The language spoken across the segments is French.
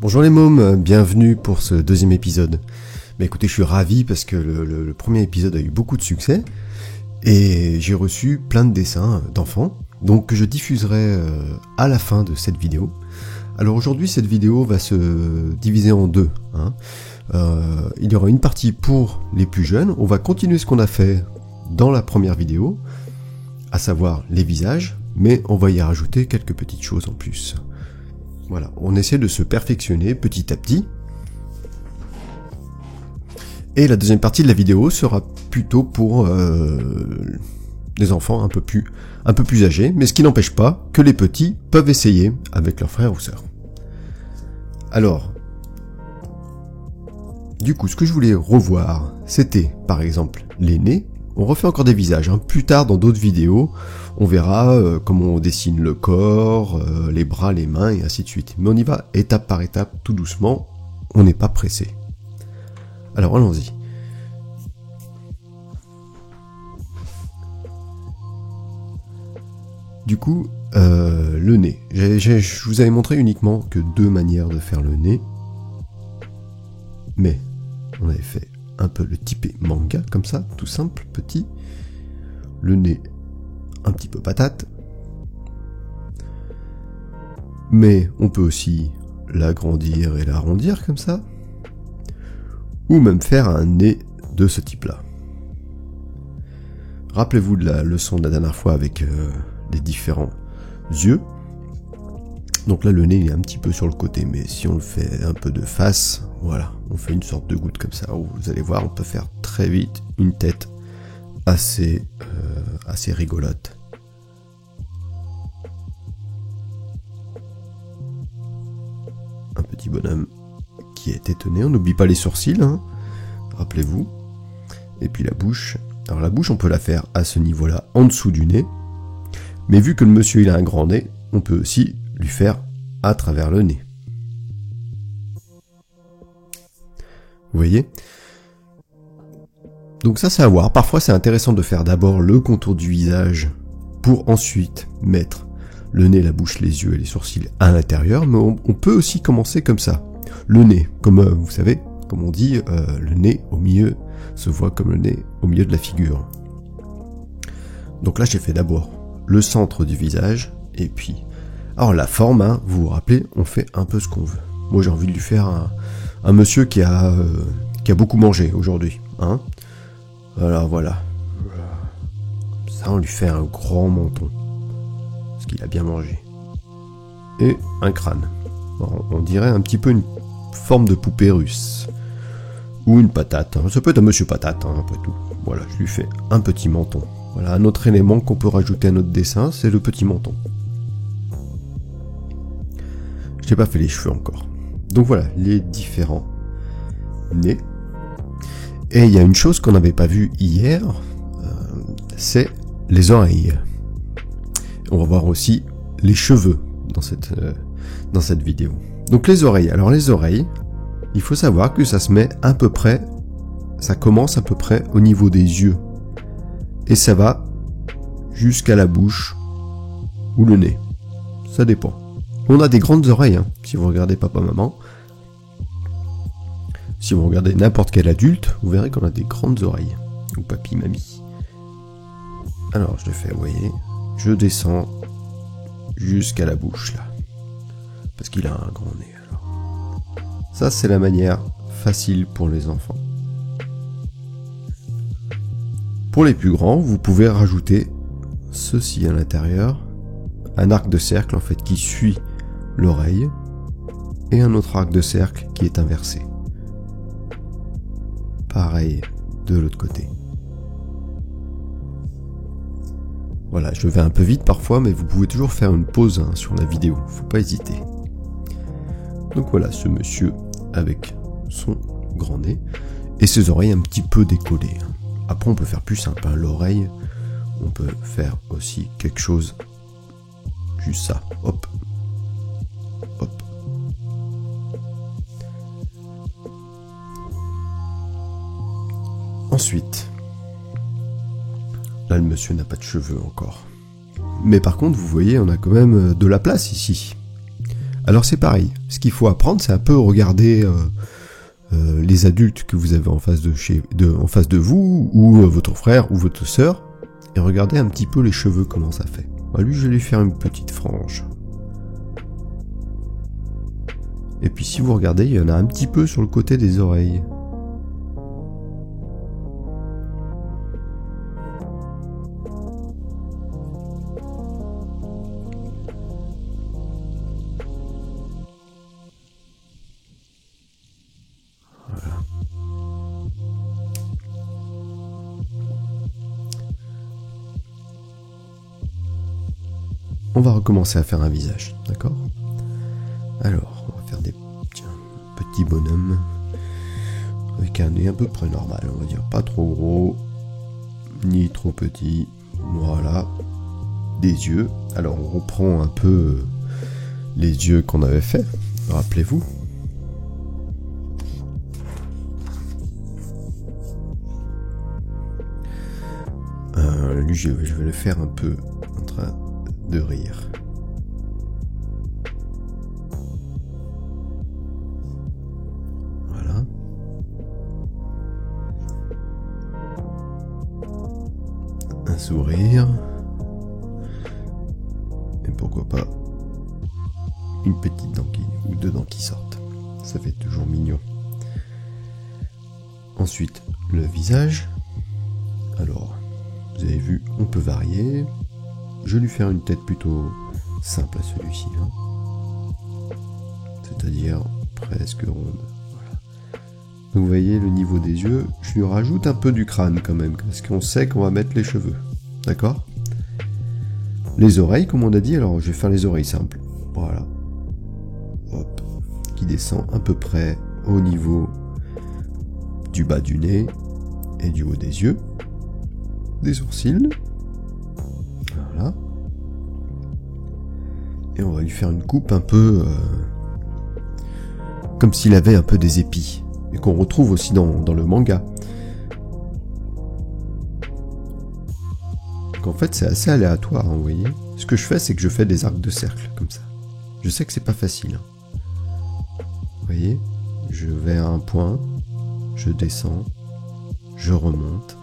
Bonjour les mômes, bienvenue pour ce deuxième épisode. Bah écoutez, je suis ravi parce que le premier épisode a eu beaucoup de succès et j'ai reçu plein de dessins d'enfants, donc que je diffuserai à la fin de cette vidéo. Alors aujourd'hui, cette vidéo va se diviser en deux. Il y aura une partie pour les plus jeunes, on va continuer ce qu'on a fait dans la première vidéo, à savoir les visages, mais on va y rajouter quelques petites choses en plus. Voilà, on essaie de se perfectionner petit à petit. Et la deuxième partie de la vidéo sera plutôt pour des enfants un peu plus âgés, mais ce qui n'empêche pas que les petits peuvent essayer avec leurs frères ou sœurs. Alors, du coup, ce que je voulais revoir, c'était par exemple les nez. On refait encore des visages. Plus tard, dans d'autres vidéos, on verra comment on dessine le corps, les bras, les mains, et ainsi de suite. Mais on y va étape par étape, tout doucement. On n'est pas pressé. Alors, allons-y. Du coup, le nez. Je vous avais montré uniquement que deux manières de faire le nez. Mais, on avait fait un peu le typé manga, comme ça, tout simple, petit. Le nez, un petit peu patate. Mais on peut aussi l'agrandir et l'arrondir, comme ça. Ou même faire un nez de ce type-là. Rappelez-vous de la leçon de la dernière fois avec les différents yeux. Donc là, le nez il est un petit peu sur le côté, mais si on le fait un peu de face, voilà, on fait une sorte de goutte comme ça, où vous allez voir, on peut faire très vite une tête assez rigolote. Un petit bonhomme qui est étonné, on n'oublie pas les sourcils, rappelez-vous. Et puis la bouche. Alors la bouche, on peut la faire à ce niveau-là, en dessous du nez, mais vu que le monsieur il a un grand nez, on peut aussi lui faire à travers le nez. Vous voyez ? Donc ça c'est à voir. Parfois c'est intéressant de faire d'abord le contour du visage pour ensuite mettre le nez, la bouche, les yeux et les sourcils à l'intérieur, mais on peut aussi commencer comme ça. Le nez, comme vous savez, comme on dit, le nez au milieu se voit comme le nez au milieu de la figure. Donc là j'ai fait d'abord le centre du visage et puis... Alors la forme, vous vous rappelez, on fait un peu ce qu'on veut. Moi j'ai envie de lui faire un monsieur qui a beaucoup mangé aujourd'hui. Voilà. Ça on lui fait un grand menton. Parce qu'il a bien mangé. Et un crâne. Alors, on dirait un petit peu une forme de poupée russe. Ou une patate. Ça peut être un monsieur patate, après tout. Voilà, je lui fais un petit menton. Voilà, un autre élément qu'on peut rajouter à notre dessin, c'est le petit menton. Je n'ai pas fait les cheveux encore. Donc voilà, les différents nez. Et il y a une chose qu'on n'avait pas vue hier, c'est les oreilles. On va voir aussi les cheveux dans cette vidéo. Donc les oreilles. Alors les oreilles, il faut savoir que ça commence à peu près au niveau des yeux. Et ça va jusqu'à la bouche ou le nez. Ça dépend. On a des grandes oreilles, si vous regardez papa-maman. Si vous regardez n'importe quel adulte, vous verrez qu'on a des grandes oreilles. Ou papy-mamie. Alors, je le fais, vous voyez. Je descends jusqu'à la bouche, là. Parce qu'il a un grand nez, alors. Ça, c'est la manière facile pour les enfants. Pour les plus grands, vous pouvez rajouter ceci à l'intérieur. Un arc de cercle, en fait, qui suit l'oreille, et un autre arc de cercle qui est inversé. Pareil de l'autre côté. Voilà, je vais un peu vite parfois, mais vous pouvez toujours faire une pause sur la vidéo, faut pas hésiter. Donc voilà, ce monsieur avec son grand nez, et ses oreilles un petit peu décollées. Après on peut faire plus simple, l'oreille, on peut faire aussi quelque chose, juste ça, hop. Ensuite, là le monsieur n'a pas de cheveux encore. Mais par contre, vous voyez, on a quand même de la place ici. Alors c'est pareil, ce qu'il faut apprendre, c'est un peu regarder les adultes que vous avez en face de vous, ou votre frère ou votre sœur, et regardez un petit peu les cheveux, comment ça fait. Lui, je vais lui faire une petite frange. Et puis si vous regardez, il y en a un petit peu sur le côté des oreilles. On va recommencer à faire un visage, d'accord? Alors, on va faire des petits bonhommes avec un nez à peu près normal, on va dire, pas trop gros, ni trop petit. Voilà, des yeux. Alors, on reprend un peu les yeux qu'on avait fait, rappelez-vous. Lui, je vais le faire un peu en train de rire. Voilà. Un sourire. Et pourquoi pas une petite dent ou deux dents qui sortent. Ça fait toujours mignon. Ensuite, le visage. Alors, vous avez vu, on peut varier. Je vais lui faire une tête plutôt simple à celui-ci. C'est-à-dire presque ronde. Voilà. Donc vous voyez le niveau des yeux. Je lui rajoute un peu du crâne quand même, parce qu'on sait qu'on va mettre les cheveux. D'accord ? Les oreilles, comme on a dit, alors je vais faire les oreilles simples. Voilà. Hop. Qui descend à peu près au niveau du bas du nez et du haut des yeux. Des sourcils. Voilà. Et on va lui faire une coupe un peu comme s'il avait un peu des épis. Et qu'on retrouve aussi dans le manga. Donc en fait c'est assez aléatoire, vous voyez. Ce que je fais, c'est que je fais des arcs de cercle, comme ça. Je sais que c'est pas facile. Vous voyez, je vais à un point, je descends, je remonte,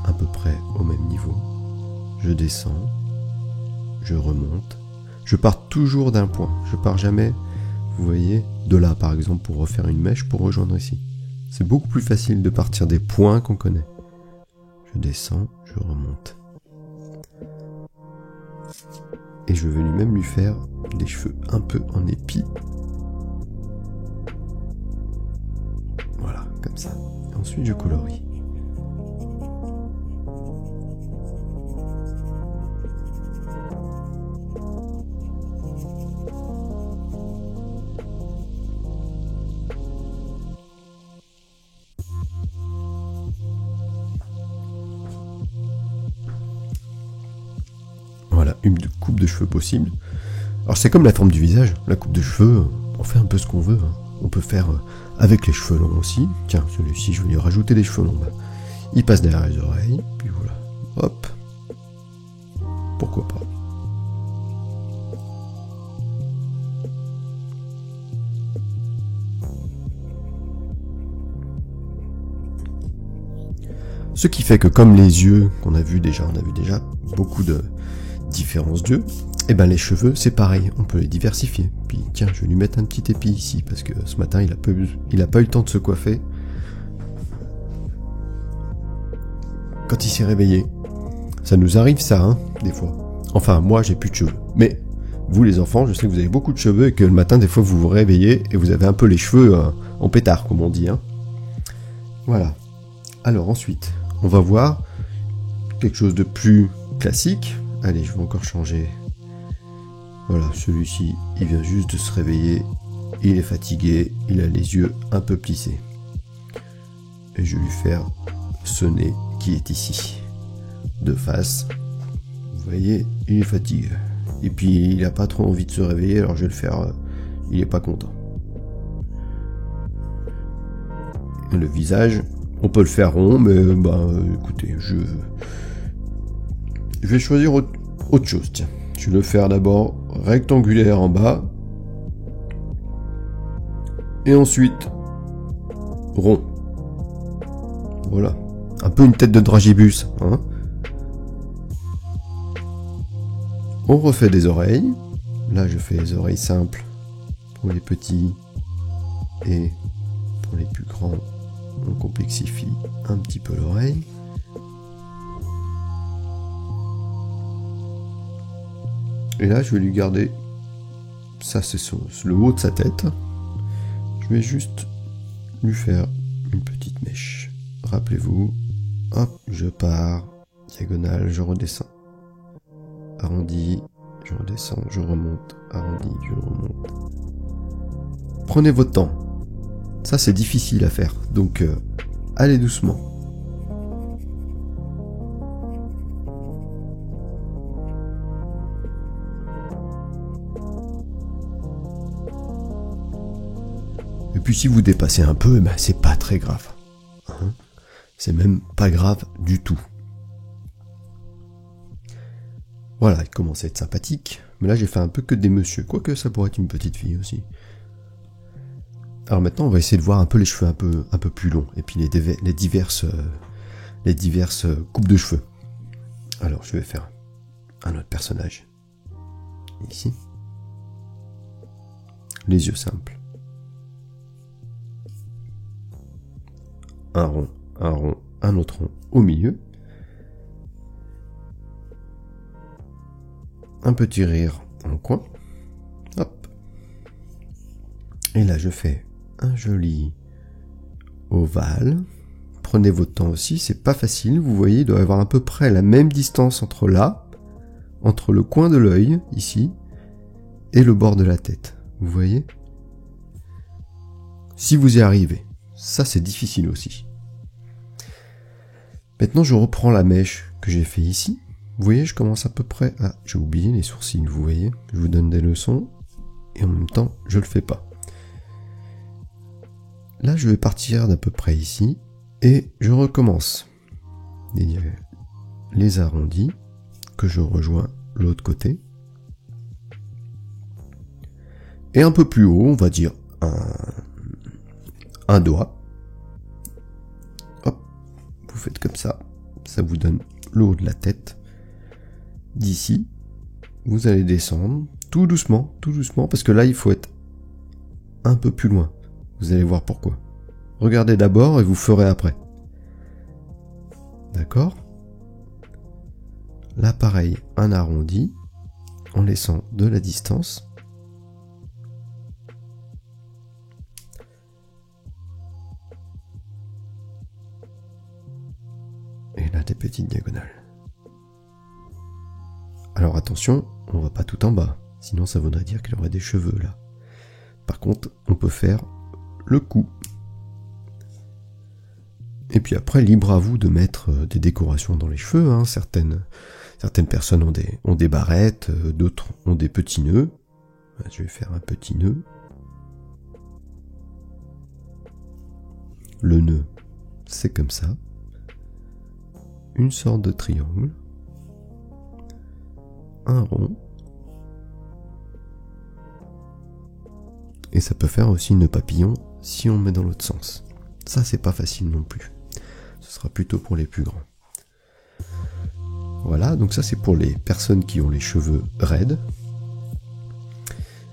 à peu près au même niveau. Je descends, je remonte. Je pars toujours d'un point. Je pars jamais, vous voyez, de là par exemple pour refaire une mèche pour rejoindre ici. C'est beaucoup plus facile de partir des points qu'on connaît. Je descends, je remonte. Et je vais lui-même lui faire des cheveux un peu en épi. Voilà, comme ça. Et ensuite je colorie. Voilà, une coupe de cheveux possible. Alors c'est comme la forme du visage, la coupe de cheveux, on fait un peu ce qu'on veut. On peut faire avec les cheveux longs aussi. Tiens, celui-ci, je vais lui rajouter des cheveux longs. Il passe derrière les oreilles, puis voilà. Hop. Pourquoi pas. Ce qui fait que comme les yeux qu'on a vu déjà, on a vu déjà beaucoup de différences d'yeux, et ben les cheveux c'est pareil, on peut les diversifier. Puis tiens, je vais lui mettre un petit épi ici, parce que ce matin il a pas eu le temps de se coiffer. Quand il s'est réveillé. Ça nous arrive ça, hein, des fois. Enfin, moi j'ai plus de cheveux. Mais vous les enfants, je sais que vous avez beaucoup de cheveux et que le matin des fois vous vous réveillez et vous avez un peu les cheveux en pétard, comme on dit. Hein. Voilà. Alors ensuite, on va voir quelque chose de plus classique. Allez, je vais encore changer. Voilà, celui-ci, il vient juste de se réveiller. Il est fatigué, il a les yeux un peu plissés. Et je vais lui faire ce nez qui est ici. De face. Vous voyez, il est fatigué. Et puis, il n'a pas trop envie de se réveiller, alors je vais le faire... il est pas content. Et le visage, on peut le faire rond, mais écoutez, je vais choisir autre chose, tiens. Je vais le faire d'abord rectangulaire en bas, Et ensuite, rond. Voilà. Un peu une tête de dragibus, hein. On refait des oreilles. Là, je fais les oreilles simples pour les petits. Et pour les plus grands, on complexifie un petit peu l'oreille. Et là, je vais lui garder... Ça, c'est le haut de sa tête. Je vais juste lui faire une petite mèche. Rappelez-vous, hop, je pars, diagonale, je redescends. Arrondi, je redescends, je remonte, arrondi, je remonte. Prenez votre temps. Ça, c'est difficile à faire, donc allez doucement. Et puis si vous dépassez un peu, ben, c'est pas très grave. Hein, c'est même pas grave du tout. Voilà, il commence à être sympathique. Mais là, j'ai fait un peu que des messieurs. Quoique ça pourrait être une petite fille aussi. Alors maintenant, on va essayer de voir un peu les cheveux un peu plus longs. Et puis les diverses coupes de cheveux. Alors, je vais faire un autre personnage. Ici. Les yeux simples. Un rond, un autre rond au milieu. Un petit rire en coin. Hop. Et là, je fais un joli ovale. Prenez votre temps aussi, c'est pas facile. Vous voyez, il doit y avoir à peu près la même distance entre le coin de l'œil, ici, et le bord de la tête. Vous voyez? Si vous y arrivez. Ça, c'est difficile aussi. Maintenant, je reprends la mèche que j'ai fait ici. Vous voyez, je commence à peu près... Ah, j'ai oublié les sourcils, vous voyez. Je vous donne des leçons. Et en même temps, je le fais pas. Là, je vais partir d'à peu près ici. Et je recommence. Les arrondis. Que je rejoins l'autre côté. Et un peu plus haut, on va dire un doigt. Hop, vous faites comme ça. Ça vous donne le haut de la tête. D'ici, vous allez descendre tout doucement, parce que là, il faut être un peu plus loin. Vous allez voir pourquoi. Regardez d'abord et vous ferez après. D'accord? Là, pareil, un arrondi, en laissant de la distance. Et là, des petites diagonales. Alors attention, on va pas tout en bas, sinon ça voudrait dire qu'il y aurait des cheveux là. Par contre, on peut faire le cou. Et puis après, libre à vous de mettre des décorations dans les cheveux. Hein. Certaines personnes ont des barrettes, d'autres ont des petits nœuds. Je vais faire un petit nœud. Le nœud, c'est comme ça. Une sorte de triangle. Un rond. Et ça peut faire aussi une papillon si on le met dans l'autre sens. Ça, c'est pas facile non plus. Ce sera plutôt pour les plus grands. Voilà, donc ça c'est pour les personnes qui ont les cheveux raides.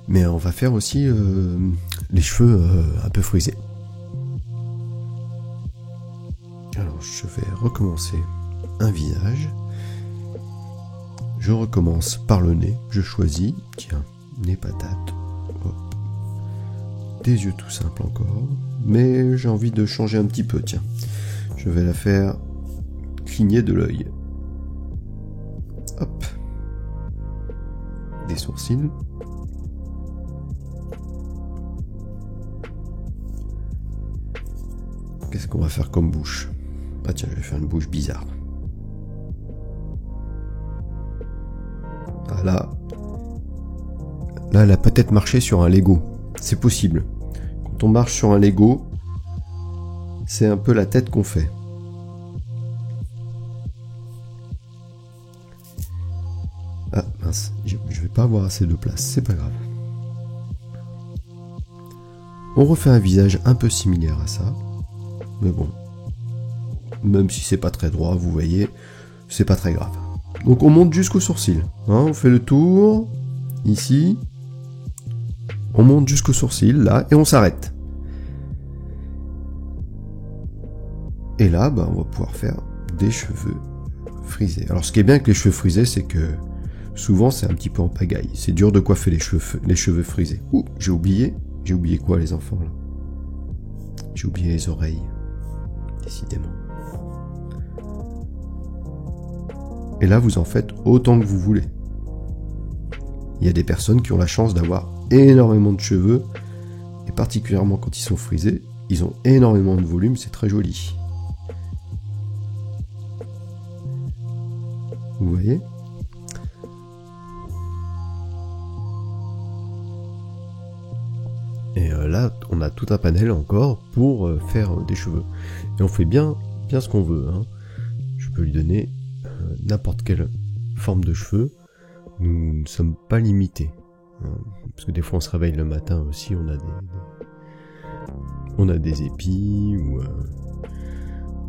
Mais on va faire aussi les cheveux un peu frisés. Alors je vais recommencer un visage. Je recommence par le nez, je choisis, tiens, nez patate, hop. Des yeux tout simples encore, mais j'ai envie de changer un petit peu, tiens. Je vais la faire cligner de l'œil. Hop. Des sourcils. Qu'est-ce qu'on va faire comme bouche? Ah tiens, je vais faire une bouche bizarre. Ah là, elle a peut-être marché sur un Lego. C'est possible. Quand on marche sur un Lego, c'est un peu la tête qu'on fait. Ah mince, je vais pas avoir assez de place, c'est pas grave. On refait un visage un peu similaire à ça. Mais bon, même si c'est pas très droit, vous voyez, c'est pas très grave. Donc on monte jusqu'au sourcil. Hein, on fait le tour, ici. On monte jusqu'au sourcil, là, et on s'arrête. Et là, on va pouvoir faire des cheveux frisés. Alors ce qui est bien avec les cheveux frisés, c'est que souvent c'est un petit peu en pagaille. C'est dur de coiffer les cheveux frisés. Ouh, j'ai oublié quoi les enfants là? J'ai oublié les oreilles. Décidément. Et là, vous en faites autant que vous voulez. Il y a des personnes qui ont la chance d'avoir énormément de cheveux, et particulièrement quand ils sont frisés, ils ont énormément de volume, c'est très joli. Vous voyez ? Et là, on a tout un panel encore pour faire des cheveux. Et on fait bien ce qu'on veut. Hein. Je peux lui donner n'importe quelle forme de cheveux. Nous ne sommes pas limités. Hein. Parce que des fois, on se réveille le matin aussi, on a des épis, ou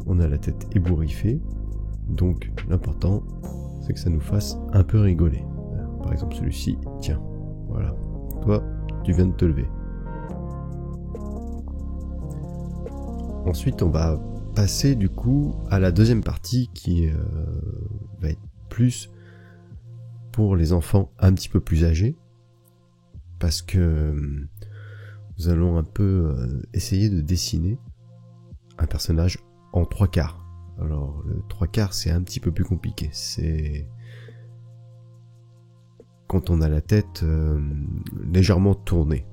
on a la tête ébouriffée. Donc, l'important, c'est que ça nous fasse un peu rigoler. Par exemple, celui-ci, tiens, voilà. Toi, tu viens de te lever. Ensuite, on va passer du coup à la deuxième partie qui va être plus pour les enfants un petit peu plus âgés, parce que nous allons un peu essayer de dessiner un personnage en 3/4. Alors le 3/4 c'est un petit peu plus compliqué, c'est quand on a la tête légèrement tournée.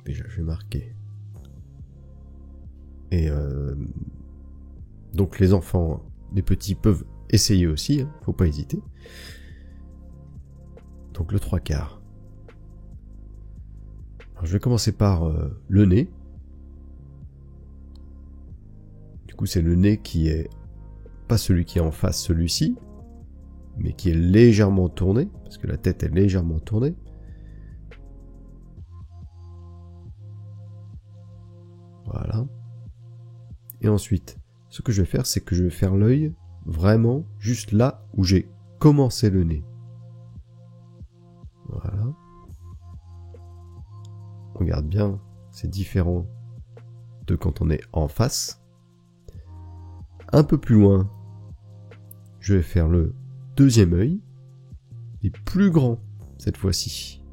Déjà je vais marquer. Et donc les enfants, les petits peuvent essayer aussi, hein, faut pas hésiter. Donc le 3/4. Alors je vais commencer par le nez. Du coup c'est le nez qui est pas celui qui est en face, celui-ci, mais qui est légèrement tourné, parce que la tête est légèrement tournée. Voilà. Et ensuite, ce que je vais faire, c'est que je vais faire l'œil vraiment juste là où j'ai commencé le nez. Voilà. On regarde bien, c'est différent de quand on est en face. Un peu plus loin, je vais faire le deuxième œil, et plus grand cette fois-ci.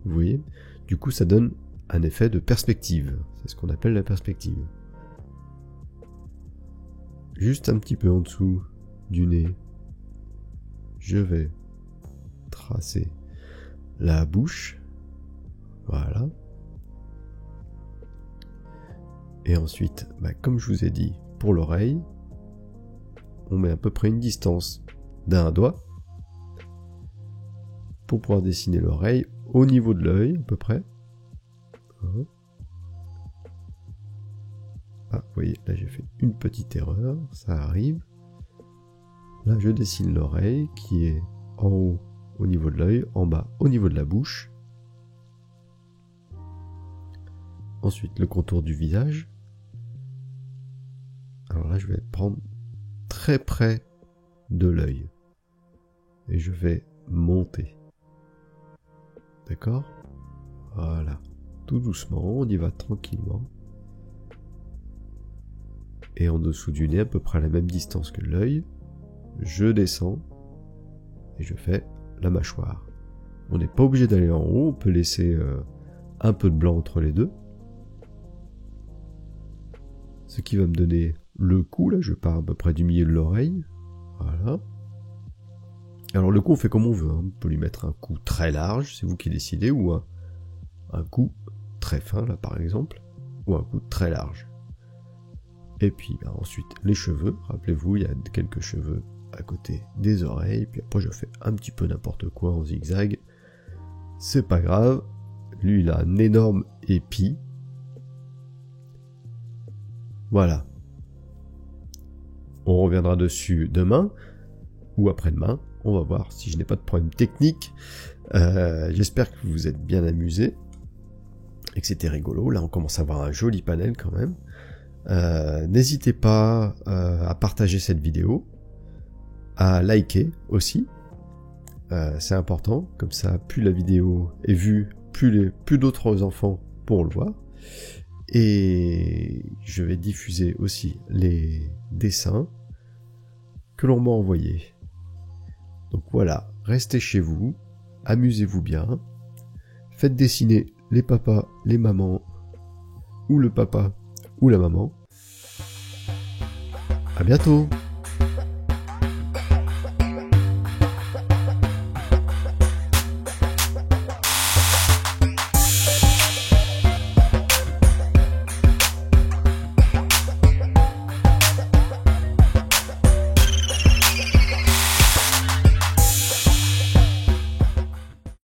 Vous voyez ? Du coup, ça donne un effet de perspective. C'est ce qu'on appelle la perspective. Juste un petit peu en dessous du nez, je vais tracer la bouche. Voilà. Et ensuite, comme je vous ai dit, pour l'oreille, on met à peu près une distance d'un doigt pour pouvoir dessiner l'oreille au niveau de l'œil, à peu près. Ah, vous voyez, là j'ai fait une petite erreur, ça arrive. Là je dessine l'oreille qui est en haut au niveau de l'œil, en bas au niveau de la bouche. Ensuite le contour du visage. Alors là je vais prendre très près de l'œil. Et je vais monter. D'accord ? Voilà. Tout doucement, on y va tranquillement. Et en dessous du nez, à peu près à la même distance que l'œil, je descends et je fais la mâchoire. On n'est pas obligé d'aller en haut, on peut laisser un peu de blanc entre les deux. Ce qui va me donner le cou, là je pars à peu près du milieu de l'oreille. Voilà. Alors le cou on fait comme on veut, hein. On peut lui mettre un cou très large, c'est vous qui décidez, ou un cou très fin là par exemple, ou un cou très large. Et puis ensuite les cheveux, rappelez-vous il y a quelques cheveux à côté des oreilles, puis après je fais un petit peu n'importe quoi en zigzag, c'est pas grave, lui il a un énorme épi, voilà. On reviendra dessus demain, ou après-demain, on va voir si je n'ai pas de problème technique. J'espère que vous vous êtes bien amusés. et que c'était rigolo. Là, on commence à avoir un joli panel quand même. N'hésitez pas à partager cette vidéo, à liker aussi. C'est important, comme ça, plus la vidéo est vue, plus d'autres enfants pourront le voir. Et je vais diffuser aussi les dessins que l'on m'a envoyés. Donc voilà, restez chez vous, amusez-vous bien, faites dessiner les papas, les mamans, ou le papa, ou la maman. À bientôt!